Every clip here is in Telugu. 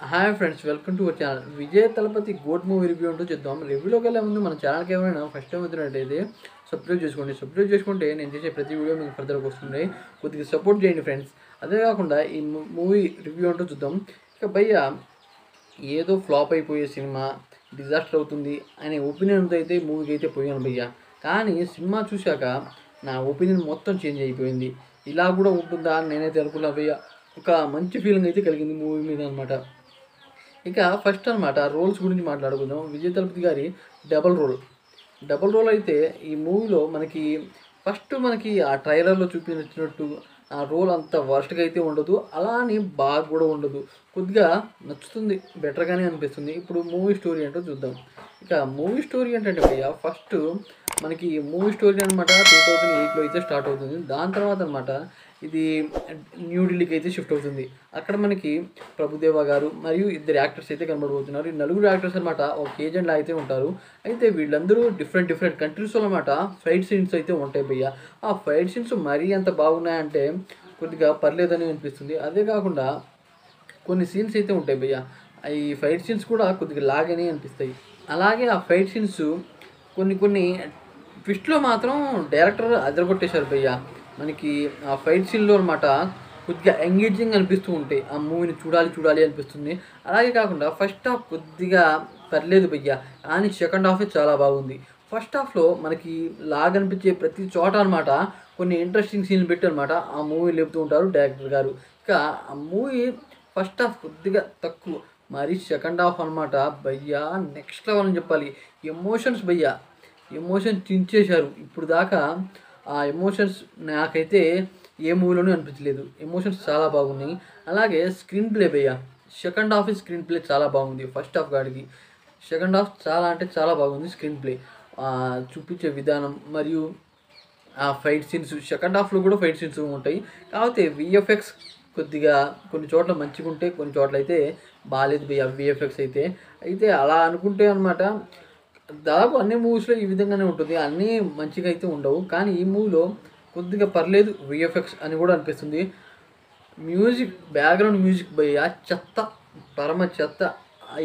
Hi friends, welcome to our channel. Vijay Thalapathy GOAT movie review అంటూ చేద్దాం. రివ్యూలోకి వెళ్ళే ముందు మన ఛానల్కి ఏమైనా ఫస్ట్ టైం వచ్చినట్టయితే సబ్స్క్రైబ్ చేసుకోండి. సబ్స్క్రైబ్ చేసుకుంటే నేను చేసే ప్రతి వీడియో మీకు ఫర్దర్గా వస్తుంది. కొద్దిగా సపోర్ట్ చేయండి ఫ్రెండ్స్. అదే కాకుండా ఈ మూవీ రివ్యూ అంటూ చూద్దాం. ఇక భయ్య ఏదో ఫ్లాప్ అయిపోయే సినిమా, డిజాస్టర్ అవుతుంది అనే ఒపీనియన్తో అయితే మూవీకి అయితే పోయాను భయ్య. కానీ సినిమా చూశాక నా ఒపీనియన్ మొత్తం చేంజ్ అయిపోయింది. ఇలా కూడా ఉంటుందా అని నేనైతే అనుకున్నా భయ్య. ఒక మంచి ఫీలింగ్ అయితే కలిగింది మూవీ మీద అనమాట. ఇక ఫస్ట్ అనమాట రోల్స్ గురించి మాట్లాడుకుందాం. విజయ్ తలపతి గారి డబల్ రోల్ అయితే ఈ మూవీలో మనకి ఆ ట్రైలర్లో చూపించినట్టు ఆ రోల్ అంత వర్స్ట్గా అయితే ఉండదు, అలా అని బాగా కూడా ఉండదు. కొద్దిగా నచ్చుతుంది, బెటర్గానే అనిపిస్తుంది. ఇప్పుడు మూవీ స్టోరీ ఏంటో చూద్దాం. ఇక మూవీ స్టోరీ ఏంటంటే భయ్య, ఫస్ట్ మనకి మూవీ స్టోరీ అనమాట 2008లో అయితే స్టార్ట్ అవుతుంది. దాని తర్వాత అనమాట ఇది న్యూఢిల్లీకి అయితే షిఫ్ట్ అవుతుంది. అక్కడ మనకి ప్రభుదేవా గారు మరియు ఇద్దరు యాక్టర్స్ అయితే కనబడబోతున్నారు. ఈ నలుగురు యాక్టర్స్ అనమాట ఒక ఏజెంట్లా అయితే ఉంటారు. అయితే వీళ్ళందరూ డిఫరెంట్ కంట్రీస్లో అనమాట ఫైట్ సీన్స్ అయితే ఉంటాయి భయ్య. ఆ ఫైట్ సీన్స్ మరీ అంత బాగున్నాయంటే కొద్దిగా పర్లేదని అనిపిస్తుంది. అదే కాకుండా కొన్ని సీన్స్ అయితే ఉంటాయి భయ్య, ఈ ఫైట్ సీన్స్ కూడా కొద్దిగా లాగని అనిపిస్తాయి. అలాగే ఆ ఫైట్ సీన్స్ కొన్ని ట్విస్ట్లో మాత్రం డైరెక్టర్ అదరగొట్టేశారు భయ్య. మనకి ఆ ఫైట్ సీన్లో అనమాట కొద్దిగా ఎంగేజింగ్ అనిపిస్తూ ఉంటాయి. ఆ మూవీని చూడాలి అనిపిస్తుంది. అలాగే కాకుండా ఫస్ట్ హాఫ్ కొద్దిగా పర్లేదు భయ్య, కానీ సెకండ్ హాఫే చాలా బాగుంది. ఫస్ట్ హాఫ్లో మనకి లాగ్ అనిపించే ప్రతి చోట అనమాట కొన్ని ఇంట్రెస్టింగ్ సీన్లు పెట్టి అనమాట ఆ మూవీ లేపుతూ ఉంటారు డైరెక్టర్ గారు. ఇక ఆ మూవీ ఫస్ట్ హాఫ్ కొద్దిగా తక్కువ, మరి సెకండ్ హాఫ్ అనమాట భయ్య నెక్స్ట్ లెవెల్ అని చెప్పాలి. ఎమోషన్స్ భయ్య, ఎమోషన్స్ చించేశారు. ఇప్పుడు దాకా ఆ ఎమోషన్స్ నాకైతే ఏ మూవీలోనూ అనిపించలేదు. ఎమోషన్స్ చాలా బాగున్నాయి. అలాగే స్క్రీన్ ప్లే భయ్య, సెకండ్ హాఫ్ స్క్రీన్ ప్లే చాలా బాగుంది. ఫస్ట్ హాఫ్ కాడికి సెకండ్ హాఫ్ చాలా అంటే చాలా బాగుంది. స్క్రీన్ ప్లే చూపించే విధానం మరియు ఆ ఫైట్ సీన్స్, సెకండ్ హాఫ్లో కూడా ఫైట్ సీన్స్ ఉంటాయి. కాకపోతే విఎఫ్ఎక్స్ కొద్దిగా కొన్ని చోట్ల మంచిగా ఉంటే, కొన్ని చోట్ల అయితే బాగాలేదు భయ్య విఎఫ్ఎక్స్ అయితే. అలా అనుకుంటే అనమాట దాదాపు అన్ని మూవీస్లో ఈ విధంగానే ఉంటుంది, అన్నీ మంచిగా అయితే ఉండవు. కానీ ఈ మూవీలో కొద్దిగా పర్లేదు విఎఫ్ఎక్స్ అని కూడా అనిపిస్తుంది. బ్యాక్గ్రౌండ్ మ్యూజిక్ భయ్య చెత్త, పరమ చెత్త.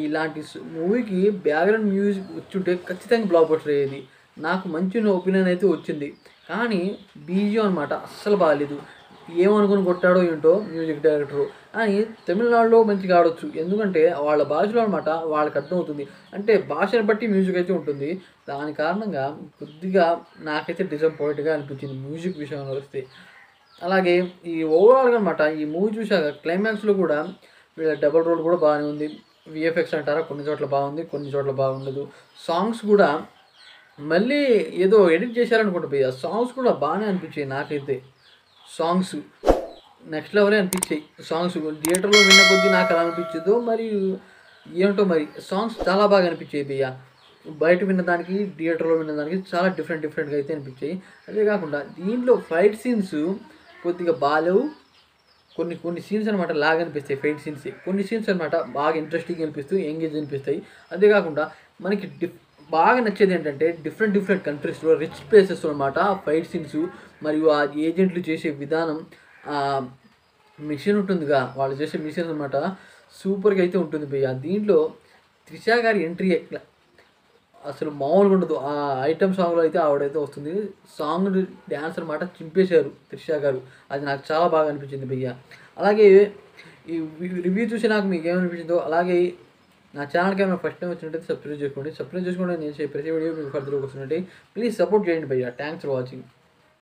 ఇలాంటి మూవీకి బ్యాక్గ్రౌండ్ మ్యూజిక్ వచ్చుంటే ఖచ్చితంగా బ్లాక్ బస్టర్ అయ్యేది. నాకు మంచి ఒపీనియన్ అయితే వచ్చింది. కానీ బీజియం అనమాట అస్సలు బాగాలేదు. ఏమనుకుని కొట్టాడో ఏంటో మ్యూజిక్ డైరెక్టరు. అని తమిళనాడులో మంచిగా ఆడొచ్చు, ఎందుకంటే వాళ్ళ భాషలో అనమాట వాళ్ళకి అర్థమవుతుంది. అంటే భాషను బట్టి మ్యూజిక్ అయితే ఉంటుంది. దాని కారణంగా కొద్దిగా నాకైతే డిసప్పాయింట్గా అనిపించింది మ్యూజిక్ విషయంలో వస్తే. అలాగే ఈ ఓవరాల్గా అనమాట ఈ మూవీ చూశాక క్లైమాక్స్లో కూడా వీళ్ళ డబల్ రోల్ కూడా బాగానే ఉంది. విఎఫ్ఎక్స్ అంటారా, కొన్ని చోట్ల బాగుంది, కొన్ని చోట్ల బాగుండదు. సాంగ్స్ కూడా మళ్ళీ ఏదో ఎడిట్ చేశారనుకుంటా భయ్య. సాంగ్స్ కూడా బాగానే అనిపించాయి నాకైతే. సాంగ్స్ నెక్స్ట్ లెవెలే అనిపించాయి. సాంగ్స్ థియేటర్లో విన్న కొద్దీ నాకు అలా అనిపించదు, మరి ఏమిటో మరి సాంగ్స్ చాలా బాగా అనిపించాయి భయ్య. బయట విన్నదానికి థియేటర్లో విన్నదానికి చాలా డిఫరెంట్గా అయితే అనిపించాయి. అదే కాకుండా దీంట్లో ఫైట్ సీన్స్ కొద్దిగా బాగాలేవు. కొన్ని సీన్స్ అనమాట లాగా అనిపిస్తాయి ఫైట్ సీన్స్. కొన్ని సీన్స్ అనమాట బాగా ఇంట్రెస్టింగ్ అనిపిస్తూ ఎంగేజ్ అనిపిస్తాయి. అదే కాకుండా మనకి బాగా నచ్చేది ఏంటంటే డిఫరెంట్ కంట్రీస్లో రిచ్ ప్లేసెస్ అనమాట ఫైట్ సీన్స్ మరియు ఆ ఏజెంట్లు చేసే విధానం, మిషన్ ఉంటుందిగా వాళ్ళు చేసే మిషన్ అనమాట సూపర్గా అయితే ఉంటుంది భయ్య. దీంట్లో త్రిష గారి ఎంట్రీ అసలు మామూలుగా ఉండదు. ఆ ఐటమ్ సాంగ్లో అయితే ఆవిడైతే వస్తుంది. సాంగ్ డ్యాన్స్ అనమాట చింపేశారు త్రిష గారు. అది నాకు చాలా బాగా అనిపించింది భయ్య. అలాగే ఈ రివ్యూ చూసి నాకు మీకు ఏమనిపించిందో, అలాగే నా ఛానల్కి ఏమైనా ఫస్ట్ టైం వచ్చినట్టయితే సబ్స్క్రైబ్ చేసుకోండి. నేను ప్రతి వీడియో మీకు ఫర్దర్గా వస్తున్నట్టు ప్లీజ్ సపోర్ట్ చేయండి భయ్య. Thanks for watching.